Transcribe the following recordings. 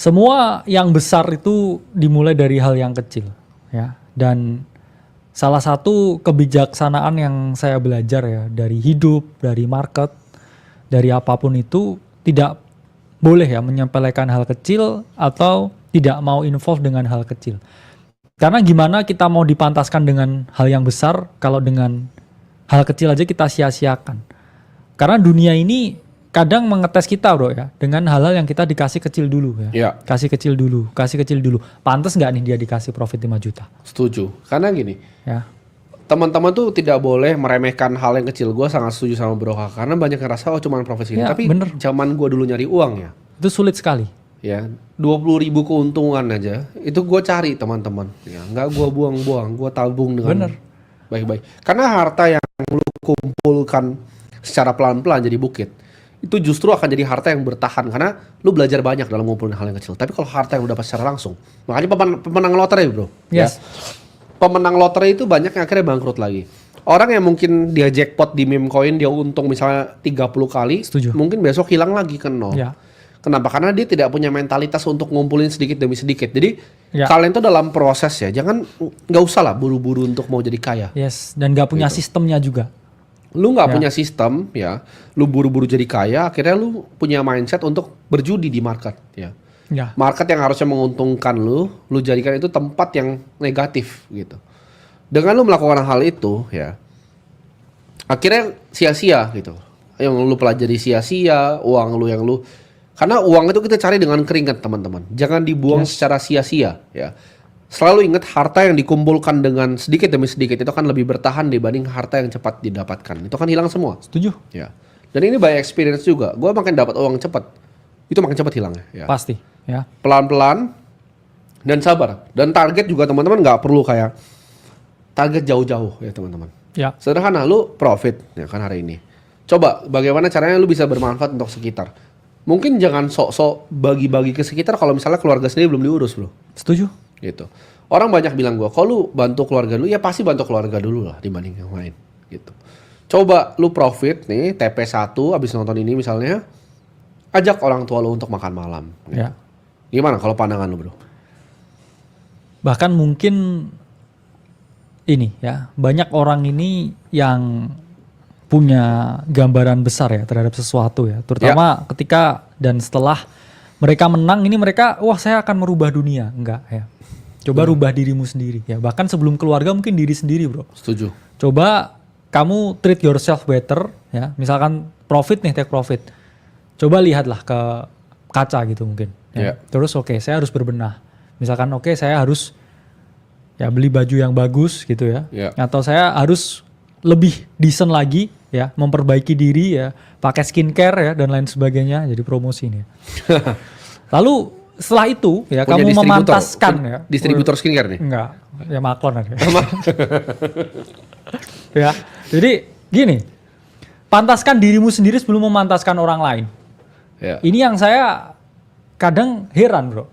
Semua yang besar itu dimulai dari hal yang kecil, ya. Dan salah satu kebijaksanaan yang saya belajar ya dari hidup, dari market, dari apapun itu tidak boleh ya menyepelekan hal kecil atau tidak mau involve dengan hal kecil. Karena gimana kita mau dipantaskan dengan hal yang besar kalau dengan hal kecil aja kita sia-siakan. Karena dunia ini kadang mengetes kita bro ya, dengan hal-hal yang kita dikasih kecil dulu ya. Ya. Kasih kecil dulu. Pantes nggak nih dia dikasih profit 5 juta? Setuju. Karena gini, Ya. teman-teman tuh tidak boleh meremehkan hal yang kecil. Gue sangat setuju sama Bro Hak. Karena banyak yang rasa cuma profit segini. Ya, Tapi bener. zaman gue dulu nyari uang ya, Itu sulit sekali. ya 20.000 keuntungan aja itu gue cari teman-teman. Ya, nggak gue buang-buang, gue tabung dengan Bener. baik-baik. Karena harta yang lu kumpulkan secara pelan-pelan jadi bukit, itu justru akan jadi harta yang bertahan karena lu belajar banyak dalam ngumpulin hal yang kecil. Tapi kalau harta yang lu dapat secara langsung, makanya pemenang lotre bro. Yes. Ya, pemenang lotre itu banyak yang akhirnya bangkrut lagi. Orang yang mungkin dia jackpot di meme coin, dia untung misalnya 30 kali, Setuju. mungkin besok hilang lagi ke nol. Ya. Kenapa? Karena dia tidak punya mentalitas untuk ngumpulin sedikit demi sedikit. Jadi Ya. kalian tuh dalam proses ya, jangan nggak usah lah buru-buru untuk mau jadi kaya. Yes. Dan nggak punya sistemnya juga. Lu nggak Ya. punya sistem ya, lu buru-buru jadi kaya, akhirnya lu punya mindset untuk berjudi di market ya. Ya. Market yang harusnya menguntungkan lu jadikan itu tempat yang negatif gitu. Dengan lu melakukan hal itu ya, akhirnya sia-sia gitu. Yang lu pelajari sia-sia, uang lu yang lu, karena uang itu kita cari dengan keringat teman-teman. Jangan dibuang secara sia-sia ya. Selalu ingat harta yang dikumpulkan dengan sedikit demi sedikit itu akan lebih bertahan dibanding harta yang cepat didapatkan. Itu kan hilang semua. Setuju. Ya. Dan ini by experience juga. Gue makin dapat uang cepat, itu makin cepat hilangnya. Ya. Pasti. Ya. Pelan-pelan dan sabar. Dan target juga teman-teman nggak perlu kayak target jauh-jauh ya teman-teman. Ya. Sederhana, lu profit ya kan hari ini. Coba bagaimana caranya lu bisa bermanfaat untuk sekitar. Mungkin jangan sok-sok bagi-bagi ke sekitar kalau misalnya keluarga sendiri belum diurus bro. Setuju. Gitu. Orang banyak bilang gue, kalau lu bantu keluarga dulu, ya pasti bantu keluarga dulu lah dibanding yang lain. Gitu. Coba lu profit nih, TP1 abis nonton ini misalnya, ajak orang tua lu untuk makan malam. Gitu. Ya. Gimana kalau pandangan lu bro? Bahkan mungkin ini ya, banyak orang ini yang punya gambaran besar ya terhadap sesuatu ya, terutama ketika dan setelah mereka menang ini mereka, wah saya akan merubah dunia. Enggak ya. Coba rubah dirimu sendiri ya. Bahkan sebelum keluarga mungkin diri sendiri bro. Setuju. Coba kamu treat yourself better ya. Misalkan profit nih, take profit. Coba lihatlah ke kaca gitu mungkin. Ya. Terus oke, saya harus berbenah. Misalkan oke, saya harus ya beli baju yang bagus gitu ya. Atau saya harus lebih decent lagi ya, memperbaiki diri ya, pakai skincare ya dan lain sebagainya, jadi promosi ini. Lalu setelah itu ya punya kamu memantaskan ya. Distributor skincare nih? Enggak, ya maklon aja. Ya, jadi gini, pantaskan dirimu sendiri sebelum memantaskan orang lain. Ya. Ini yang saya kadang heran bro.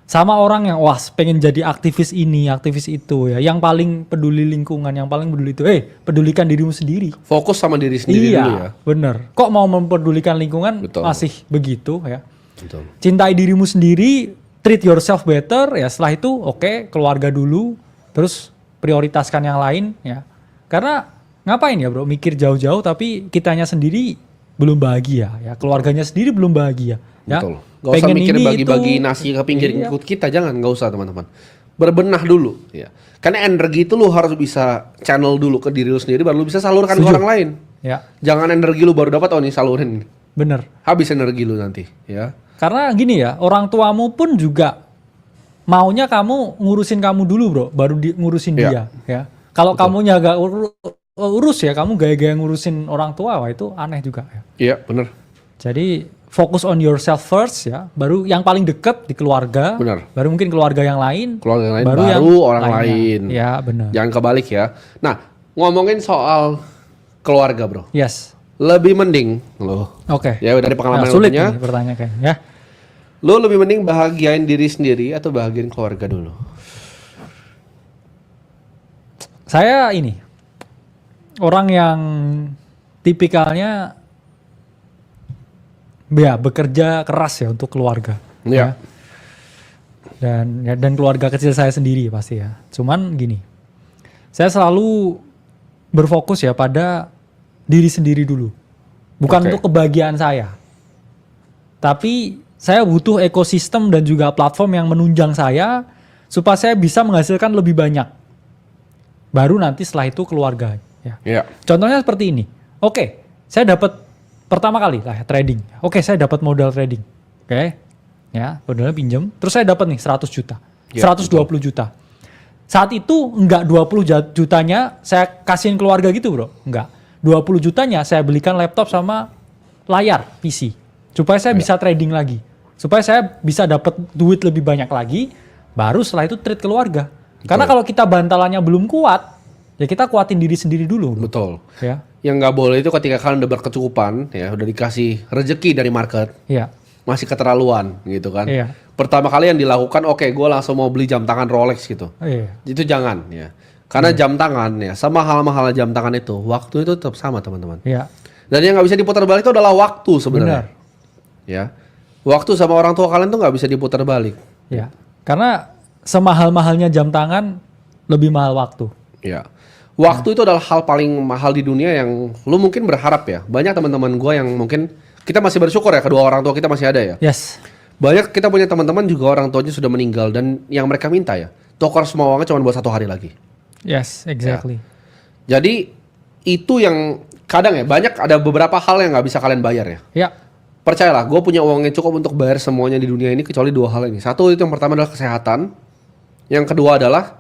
Sama orang yang wah pengen jadi aktivis ini, aktivis itu ya. Yang paling peduli lingkungan, yang paling peduli itu. Pedulikan dirimu sendiri. Fokus sama diri sendiri dulu ya. Bener. Kok mau mempedulikan lingkungan masih begitu ya. Betul. Cintai dirimu sendiri, treat yourself better ya. Setelah itu oke, keluarga dulu. Terus prioritaskan yang lain ya. Karena ngapain ya bro, mikir jauh-jauh tapi kitanya sendiri belum bahagia ya. Keluarganya sendiri belum bahagia ya. Betul. Gak usah mikir bagi-bagi nasi ke pinggir ikut kita, jangan, gak usah teman-teman. Berbenah dulu ya. Karena energi itu lu harus bisa channel dulu ke diri lu sendiri, baru lu bisa salurkan ke orang lain. Ya. Jangan energi lu baru dapat, oh nih salurin. Bener. Habis energi lu nanti ya. Karena gini ya, orang tuamu pun juga maunya kamu ngurusin kamu dulu bro, baru ngurusin dia ya. Kalau kamunya gak urus ya, kamu gaya-gaya ngurusin orang tua, wah itu aneh juga ya. Iya bener. Jadi fokus on yourself first ya, baru yang paling deket di keluarga, baru mungkin keluarga yang lain, baru yang orang lain. Ya benar. Jangan kebalik ya. Nah ngomongin soal keluarga bro. Yes. Lebih mending lo. Oke. Ya dari pengalaman sulit nih pertanyaan kayaknya. Ya. Lo lebih mending bahagiain diri sendiri atau bahagiain keluarga dulu? Saya ini orang yang tipikalnya ya bekerja keras ya untuk keluarga. Ya. Dan keluarga kecil saya sendiri pasti ya. Cuman gini, saya selalu berfokus ya pada diri sendiri dulu. Bukan Oke. untuk kebahagiaan saya. Tapi saya butuh ekosistem dan juga platform yang menunjang saya supaya saya bisa menghasilkan lebih banyak. Baru nanti setelah itu keluarga. Ya. Iya. Contohnya seperti ini. Oke, saya dapat pertama kali lah ya, trading. Oke, saya dapat modal trading. Oke. Ya, modalnya pinjam. Terus saya dapat nih 100 juta. Ya, 120 juta. Saat itu enggak 20 jutanya saya kasihin keluarga gitu, Bro. Enggak. 20 jutanya saya belikan laptop sama layar PC. Supaya saya bisa trading lagi. Supaya saya bisa dapat duit lebih banyak lagi, baru setelah itu trade keluarga. Karena kalau kita bantalannya belum kuat, ya kita kuatin diri sendiri dulu, Bro. Betul. Ya. Yang nggak boleh itu ketika kalian udah berkecukupan, ya udah dikasih rezeki dari market, Iya. masih keterlaluan gitu kan. Iya. Pertama kali yang dilakukan, oke, gue langsung mau beli jam tangan Rolex gitu. Iya. Itu jangan ya. Karena jam tangan ya, sama mahal-mahal jam tangan itu, waktu itu tetap sama teman-teman. Iya. Dan yang nggak bisa diputar balik itu adalah waktu sebenarnya. Benar. Ya, waktu sama orang tua kalian tuh nggak bisa diputar balik. Ya. Karena semahal-mahalnya jam tangan, lebih mahal waktu. Ya, waktu itu adalah hal paling mahal di dunia yang lu mungkin berharap ya. Banyak teman-teman gue yang mungkin kita masih bersyukur ya, kedua orang tua kita masih ada ya. Yes. Banyak kita punya teman-teman juga orang tuanya sudah meninggal dan yang mereka minta ya, tukar semua uangnya cuma buat 1 hari lagi. Yes, exactly. Jadi itu yang kadang ya banyak ada beberapa hal yang nggak bisa kalian bayar ya. Ya. Percayalah, gue punya uang yang cukup untuk bayar semuanya di dunia ini kecuali 2 hal ini. Satu itu yang pertama adalah kesehatan. Yang kedua adalah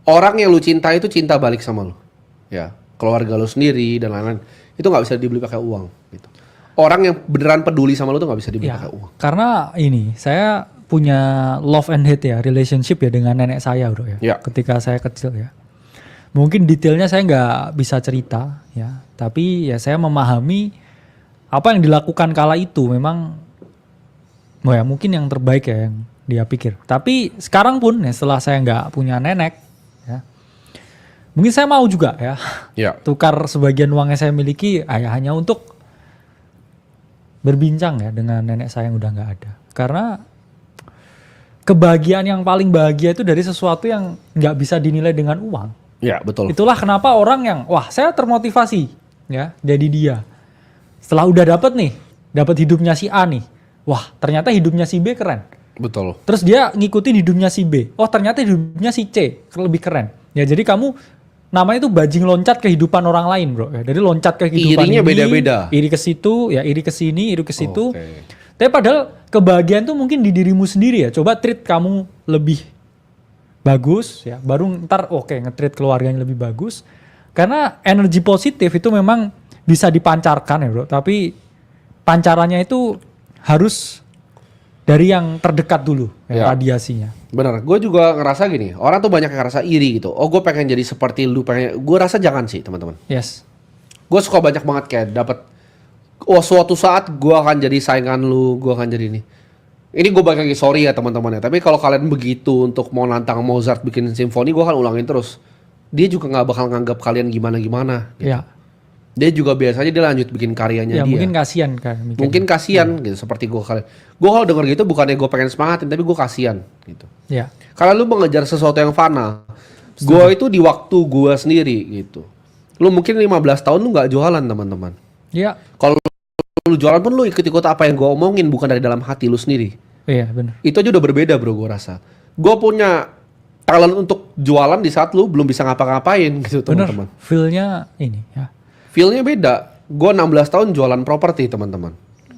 orang yang lu cinta itu cinta balik sama lu. Ya, keluarga lu sendiri dan lain-lain. Itu nggak bisa dibeli pakai uang. Gitu. Orang yang beneran peduli sama lu tuh nggak bisa dibeli Ya. pakai uang. Karena ini, saya punya love and hate ya, relationship ya dengan nenek saya, Bro ya. Ya. Ketika saya kecil ya. Mungkin detailnya saya nggak bisa cerita ya, tapi ya saya memahami apa yang dilakukan kala itu memang, ya mungkin yang terbaik ya yang dia pikir. Tapi sekarang pun ya setelah saya nggak punya nenek, ya, mungkin saya mau juga ya Ya. tukar sebagian uang yang saya miliki hanya untuk berbincang ya dengan nenek saya yang udah nggak ada. Karena kebahagiaan yang paling bahagia itu dari sesuatu yang nggak bisa dinilai dengan uang. Ya, betul. Itulah kenapa orang yang, wah saya termotivasi ya jadi dia. Setelah udah dapat hidupnya si A nih. Wah ternyata hidupnya si B keren. Betul. Terus dia ngikutin hidupnya si B. Oh ternyata hidupnya si C lebih keren. Ya jadi kamu namanya itu bajing loncat kehidupan orang lain, Bro. Ya, jadi loncat ke kehidupan Irinya ini, beda-beda. iri ke situ, ya iri ke sini, iri ke situ. Oke. Tapi padahal kebahagiaan tuh mungkin di dirimu sendiri ya. Coba treat kamu lebih bagus ya. Baru ntar oke nge-treat keluarganya lebih bagus. Karena energi positif itu memang bisa dipancarkan ya, Bro. Tapi pancarannya itu harus dari yang terdekat dulu ya, Ya. radiasinya. Benar, gue juga ngerasa gini, orang tuh banyak yang ngerasa iri gitu. Oh, gue pengen jadi seperti lu, pengen. Gue rasa jangan sih, teman-teman. Yes. Gue suka banyak banget kayak dapat. Oh, suatu saat gue akan jadi saingan lu, gue akan jadi ini. Ini gue balik lagi, sorry ya teman-teman ya. Tapi kalau kalian begitu untuk mau nantang Mozart bikin simfoni, gue akan ulangin terus. Dia juga nggak bakal nganggap kalian gimana-gimana. Gitu. Ya. Dia juga biasanya dia lanjut bikin karyanya Ya dia. mungkin kasihan kan. mikirnya. Mungkin kasihan gitu, seperti gue kalian. Gue kalau denger gitu bukannya gue pengen semangatin, tapi gue kasihan gitu. Ya. Karena lu mengejar sesuatu yang fana. Gue itu di waktu gue sendiri gitu. Lu mungkin 15 tahun lu nggak jualan teman-teman. Ya. Kalau lu jualan pun lu ikut-ikut apa yang gue omongin, bukan dari dalam hati lu sendiri. Iya benar. Itu aja udah berbeda bro, gue rasa. Gue punya talent untuk jualan di saat lu belum bisa ngapa-ngapain gitu Benar. teman-teman. Feel-nya ini ya. Feel-nya beda. Gue 16 tahun jualan properti teman-teman.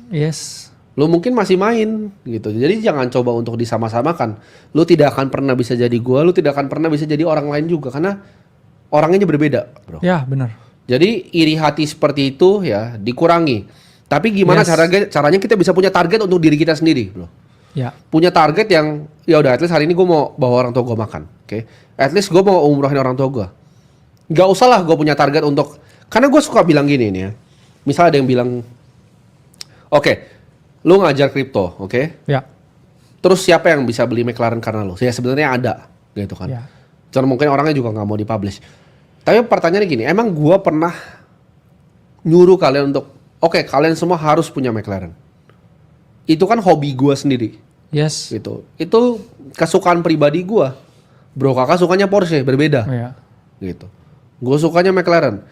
Yes. Lu mungkin masih main gitu. Jadi jangan coba untuk disama-samakan. Lu tidak akan pernah bisa jadi gua, lu tidak akan pernah bisa jadi orang lain juga karena orangnya berbeda, bro. Ya benar. Jadi iri hati seperti itu ya dikurangi. Tapi gimana Yes. caranya kita bisa punya target untuk diri kita sendiri, bro. Ya. Punya target yang ya udah at least hari ini gua mau bawa orang tua gua makan, oke? At least gua mau umrohin orang tua gua. Gak usah lah gua punya target untuk, karena gue suka bilang gini nih ya. Misalnya ada yang bilang, oke, lu ngajar kripto, oke? Ya. Terus siapa yang bisa beli McLaren karena lu? Ya sebenarnya ada, gitu kan. Ya. Cuman mungkin orangnya juga nggak mau dipublish. Tapi pertanyaannya gini, emang gua pernah nyuruh kalian untuk, oke, kalian semua harus punya McLaren. Itu kan hobi gua sendiri. Yes. gitu. Itu kesukaan pribadi gua. Bro kakak sukanya Porsche, berbeda Iya. gitu. Gue sukanya McLaren.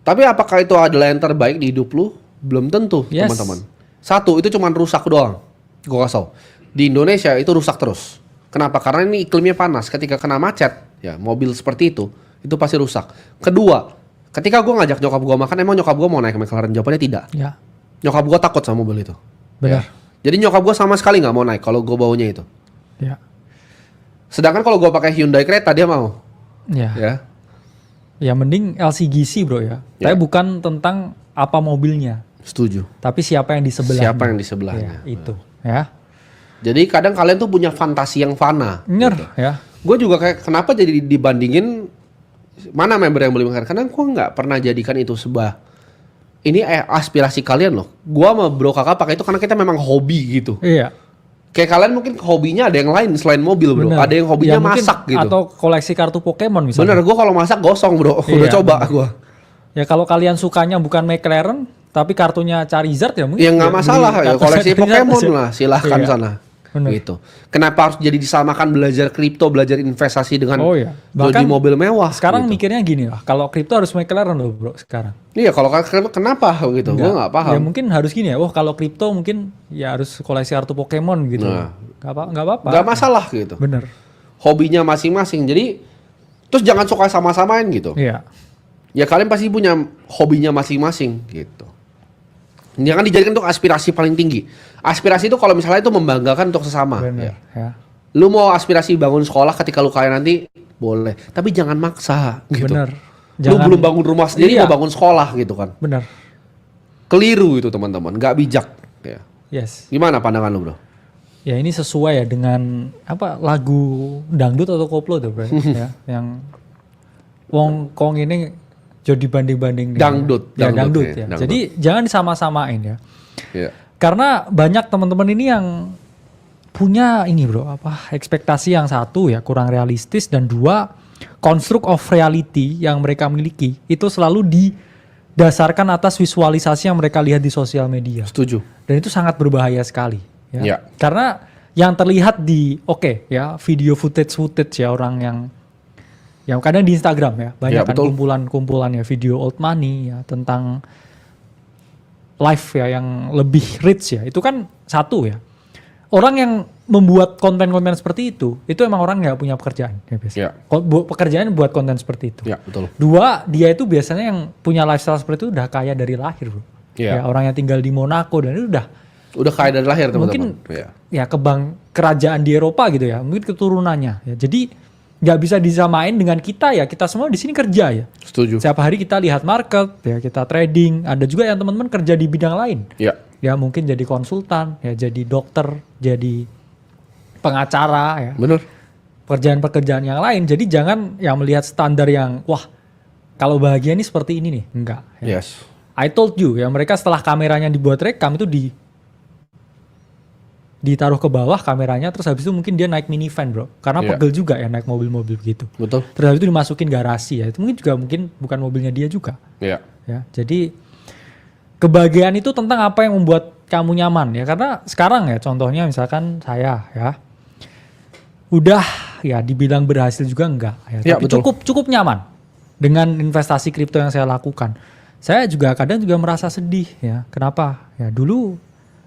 Tapi apakah itu adalah yang terbaik di hidup lu? Belum tentu, Yes. teman-teman. Satu, itu cuman rusak doang. Gue kasih tau. Di Indonesia itu rusak terus. Kenapa? Karena ini iklimnya panas. Ketika kena macet, ya mobil seperti itu pasti rusak. Kedua, ketika gue ngajak nyokap gue makan, emang nyokap gue mau naik McLaren? Jawabannya tidak. Ya. Nyokap gue takut sama mobil itu. Benar. Ya. Jadi nyokap gue sama sekali nggak mau naik kalau gue baunya itu. Ya. Sedangkan kalau gue pakai Hyundai Creta dia mau. Ya. Ya. Ya mending LCGC bro ya. Ya. Tapi bukan tentang apa mobilnya, Setuju. tapi siapa yang di sebelahnya. Siapa yang di sebelahnya. Ya, itu. Ya. Jadi kadang kalian tuh punya fantasi yang fana. Bener ya. Gue juga kayak kenapa jadi dibandingin mana member yang beli McLaren? Karena gue nggak pernah jadikan itu sebuah ini aspirasi kalian loh. Gue sama bro kakak pakai itu karena kita memang hobi gitu. Iya. Kayak kalian mungkin hobinya ada yang lain selain mobil bro. Bener. Ada yang hobinya Ya, mungkin masak gitu. Atau koleksi kartu Pokemon misalnya. Bener, gue kalau masak gosong bro. Udah Iya, coba gue. Ya kalau kalian sukanya bukan McLaren, tapi kartunya Charizard ya mungkin. Ya nggak masalah beli ya, kartu koleksi Charizard Pokemon aja. lah, silahkan Iya. sana. Bener. Gitu. Kenapa harus jadi disamakan belajar kripto, belajar investasi dengan Oh iya. jadi mobil mewah? Sekarang gitu. mikirnya gini lah, kalau kripto harus McLaren loh bro sekarang. Iya, kalau kenapa gitu? Gue nggak paham. Ya mungkin harus gini ya, kalau kripto mungkin ya harus koleksi kartu Pokemon gitu. Nah. Nggak apa-apa. Nggak masalah gitu. Bener. Hobinya masing-masing. Jadi terus jangan suka sama-samain gitu. Iya. Ya kalian pasti punya hobinya masing-masing gitu. Jangan dijadikan untuk aspirasi paling tinggi. Aspirasi itu kalau misalnya itu membanggakan untuk sesama. Bener. Ya. Lu mau aspirasi bangun sekolah ketika lu kaya nanti boleh, tapi jangan maksa gitu. Bener. Lu belum bangun rumah sendiri Iya. mau bangun sekolah gitu kan. Bener. Keliru itu teman-teman, nggak bijak. Ya. Yes. Gimana pandangan lu bro? Ya ini sesuai ya dengan apa lagu dangdut atau koplo tuh bro ya, yang wong kong ini jadi banding-banding Dangdut, ya, dangdut dangdut ya, ya. dangdut. Jadi jangan disama-samain ya. Ya. Karena banyak teman-teman ini yang punya ini bro apa ekspektasi yang satu ya kurang realistis, dan dua construct of reality yang mereka miliki itu selalu didasarkan atas visualisasi yang mereka lihat di sosial media, Setuju. dan itu sangat berbahaya sekali ya. Ya. Karena yang terlihat di ya video footage ya orang yang kadang di Instagram ya banyak Ya, kan betul. kumpulan ya video old money ya tentang life ya yang lebih rich ya, itu kan satu ya. Orang yang membuat konten-konten seperti itu emang orang nggak punya pekerjaan ya biasanya. Ya. Pekerjaan buat konten seperti itu. Ya, betul. Dua, dia itu biasanya yang punya lifestyle seperti itu udah kaya dari lahir bro. Ya. Ya, orang yang tinggal di Monaco dan itu Udah kaya dari lahir teman-teman. mungkin Ya. ya kerajaan di Eropa gitu ya, mungkin keturunannya ya. Jadi nggak bisa disamain dengan kita ya, kita semua di sini kerja ya. Setuju. Setiap hari kita lihat market ya, kita trading. Ada juga yang teman-teman kerja di bidang lain. Ya. Ya mungkin jadi konsultan, ya jadi dokter, jadi pengacara ya. Bener. Pekerjaan-pekerjaan yang lain. Jadi jangan yang melihat standar yang wah kalau bahagia ini seperti ini nih. Enggak. Ya. Yes. I told you ya, mereka setelah kameranya dibuat rekam itu ditaruh ke bawah kameranya, terus habis itu mungkin dia naik minivan bro, karena Iya. pegel juga ya naik mobil-mobil begitu. Betul. Terus habis itu dimasukin garasi ya, itu mungkin bukan mobilnya dia juga Ya. ya. Jadi kebahagiaan itu tentang apa yang membuat kamu nyaman ya, karena sekarang ya contohnya misalkan saya ya udah ya dibilang berhasil juga enggak ya, Ya, tapi betul. cukup nyaman dengan investasi kripto yang saya lakukan. Saya juga kadang juga merasa sedih ya. Kenapa? Ya dulu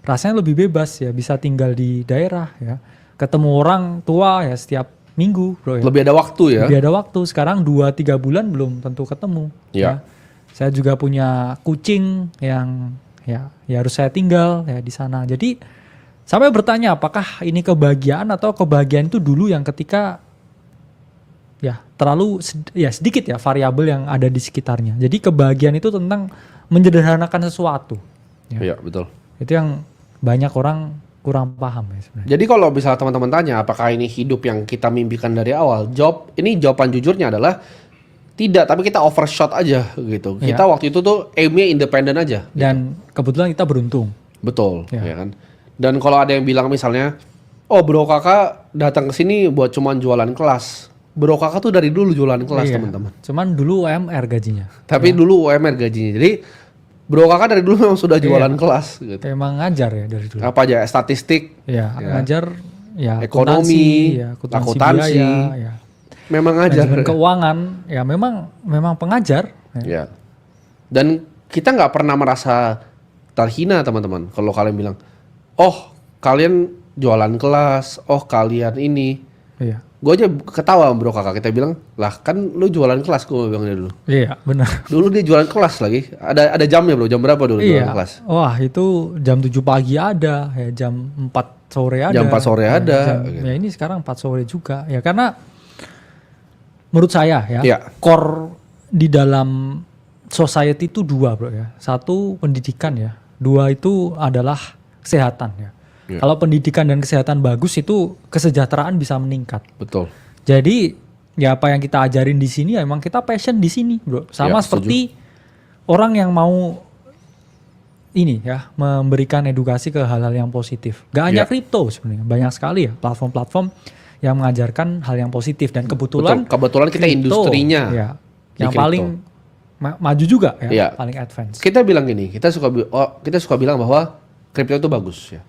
rasanya lebih bebas ya, bisa tinggal di daerah ya, ketemu orang tua ya setiap minggu bro ya. Lebih ada waktu ya. Lebih ada waktu. Sekarang 2-3 bulan belum tentu ketemu. Ya. Saya juga punya kucing yang ya harus saya tinggal ya di sana. Jadi sampai bertanya apakah ini kebahagiaan atau kebahagiaan itu dulu yang ketika ya terlalu sedikit ya variabel yang ada di sekitarnya. Jadi kebahagiaan itu tentang menyederhanakan sesuatu. Ya. Iya, betul. Itu yang banyak orang kurang paham ya sebenarnya. Jadi kalau misalnya teman-teman tanya apakah ini hidup yang kita mimpikan dari awal, jawaban jujurnya adalah tidak, tapi kita overshot aja gitu. Iya. Kita waktu itu tuh aimnya independen aja. Dan kebetulan kita beruntung. Betul, Ya. ya kan. Dan kalau ada yang bilang misalnya, oh bro kakak datang ke sini buat cuman jualan kelas. Bro kakak tuh dari dulu jualan kelas Iya. teman-teman. Cuman dulu UMR gajinya. Tapi dulu UMR gajinya. Jadi bro kakak dari dulu memang sudah jualan kelas gitu. Emang ngajar ya dari dulu. Apa aja statistik. Ya, Ya. ngajar ya ekonomi, akuntansi biaya, ya. Memang ngajar. Manajemen keuangan, ya memang pengajar. Ya. Dan kita nggak pernah merasa terhina teman-teman. Kalau kalian bilang, oh kalian jualan kelas, oh kalian ini. Iya. Gue aja ketawa bro kakak, kita bilang, lah kan lu jualan kelas, gue bilangnya dulu. Iya benar. Dulu dia jualan kelas lagi, ada jamnya bro, jam berapa dulu jualan kelas? Wah itu jam 7 pagi ada, ya jam 4 sore ada. Jam 4 sore ya, ada. Gitu. Ya ini sekarang 4 sore juga, ya karena menurut saya ya, core di dalam society itu dua bro ya. Satu pendidikan ya, dua itu adalah kesehatan ya. Kalau pendidikan dan kesehatan bagus itu kesejahteraan bisa meningkat. Betul. Jadi ya apa yang kita ajarin di sini ya emang kita passion di sini bro. Sama seperti orang yang mau ini ya memberikan edukasi ke hal-hal yang positif. Gak hanya kripto sebenarnya, banyak sekali ya platform-platform yang mengajarkan hal yang positif dan kebetulan kita industrinya ya, yang paling maju juga ya, paling advance. Kita bilang gini, kita suka bilang bahwa kripto itu bagus ya.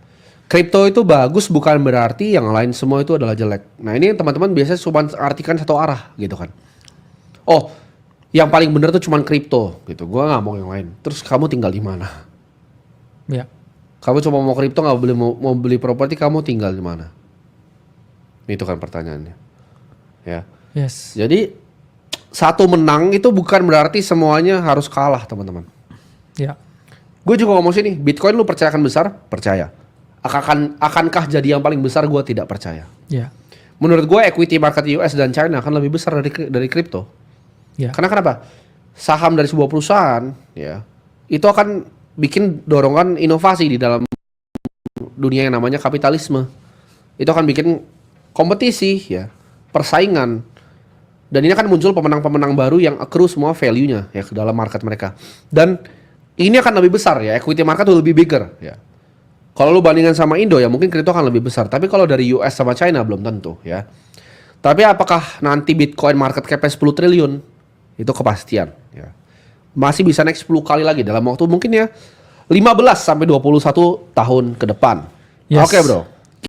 Kripto itu bagus bukan berarti yang lain semua itu adalah jelek. Nah ini teman-teman biasanya cuma artikan satu arah gitu kan. Oh, yang paling benar tuh cuma kripto gitu. Gua nggak mau yang lain. Terus kamu tinggal di mana? Ya. Kamu cuma mau kripto nggak mau beli properti, kamu tinggal di mana? Itu kan pertanyaannya. Ya. Yes. Jadi satu menang itu bukan berarti semuanya harus kalah teman-teman. Ya. Gue juga ngomong sini, Bitcoin lu percaya akan besar? Percaya. Akankah jadi yang paling besar? Gue tidak percaya. Ya. Menurut gue equity market US dan China akan lebih besar dari kripto. Ya. Karena kenapa? Saham dari sebuah perusahaan ya itu akan bikin dorongan inovasi di dalam dunia yang namanya kapitalisme. Itu akan bikin kompetisi ya, persaingan. Dan ini akan muncul pemenang-pemenang baru yang accrue semua value-nya ya ke dalam market mereka. Dan ini akan lebih besar ya, equity market itu lebih bigger ya. Kalau lu bandingkan sama Indo ya mungkin kripto akan lebih besar. Tapi kalau dari US sama China belum tentu ya. Tapi apakah nanti Bitcoin market cap-nya 10 triliun? Itu kepastian ya. Masih bisa naik 10 kali lagi dalam waktu mungkin ya 15 sampai 21 tahun ke depan. Yes. Oke bro.